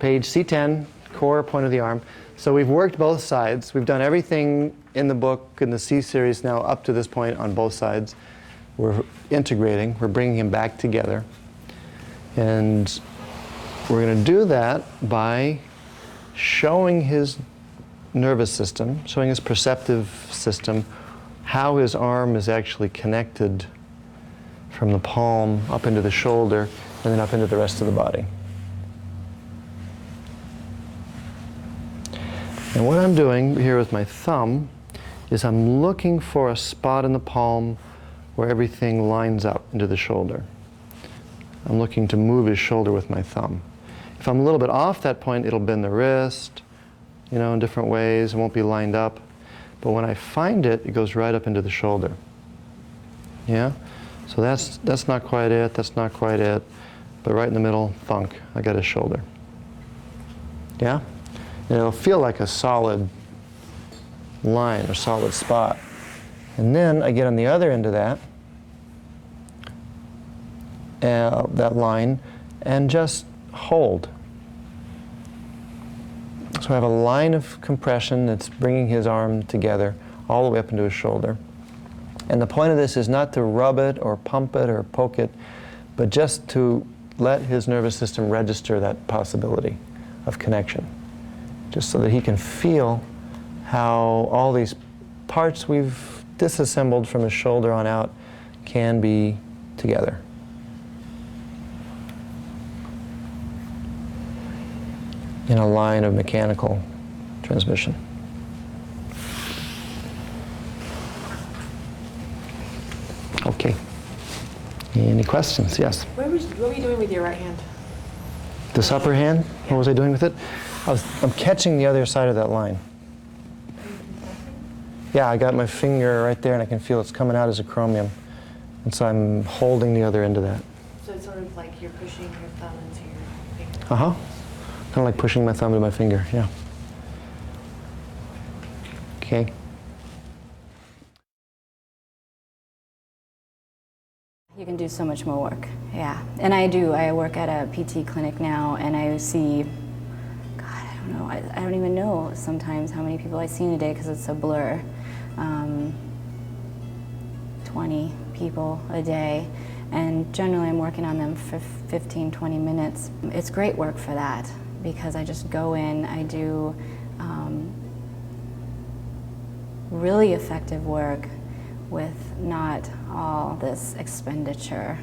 page C10, core, point of the arm. So we've worked both sides. We've done everything in the book, in the C series now up to this point on both sides. We're integrating, we're bringing him back together. And we're going to do that by showing his nervous system, showing his perceptive system, how his arm is actually connected from the palm up into the shoulder and then up into the rest of the body. And what I'm doing here with my thumb is I'm looking for a spot in the palm where everything lines up into the shoulder. I'm looking to move his shoulder with my thumb. If I'm a little bit off that point, it'll bend the wrist, you know, in different ways. It won't be lined up. But when I find it, it goes right up into the shoulder. Yeah? So that's not quite it, that's not quite it. But right in the middle, thunk, I got his shoulder. Yeah? And it'll feel like a solid line or solid spot. And then I get on the other end of that line, and just hold. So I have a line of compression that's bringing his arm together all the way up into his shoulder. And the point of this is not to rub it or pump it or poke it, but just to let his nervous system register that possibility of connection, just so that he can feel how all these parts we've disassembled from his shoulder on out can be together. In a line of mechanical transmission. Okay. Any questions? Yes? What were you doing with your right hand? This upper hand? What was I doing with it? I'm catching the other side of that line. Yeah, I got my finger right there and I can feel it's coming out as a chromium. And so I'm holding the other end of that. So it's sort of like you're pushing your thumb into your finger. Uh-huh. Kind of like pushing my thumb to my finger, yeah. Okay. You can do so much more work, yeah. And I do. I work at a PT clinic now, and I see, God, I don't know. I don't even know sometimes how many people I see in a day because it's a blur. 20 people a day, and generally I'm working on them for 15, 20 minutes. It's great work for that because I just go in, I do really effective work with not all this expenditure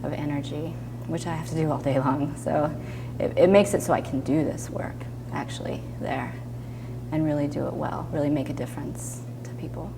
of energy, which I have to do all day long. So it makes it so I can do this work actually there and really do it well, really make a difference to people.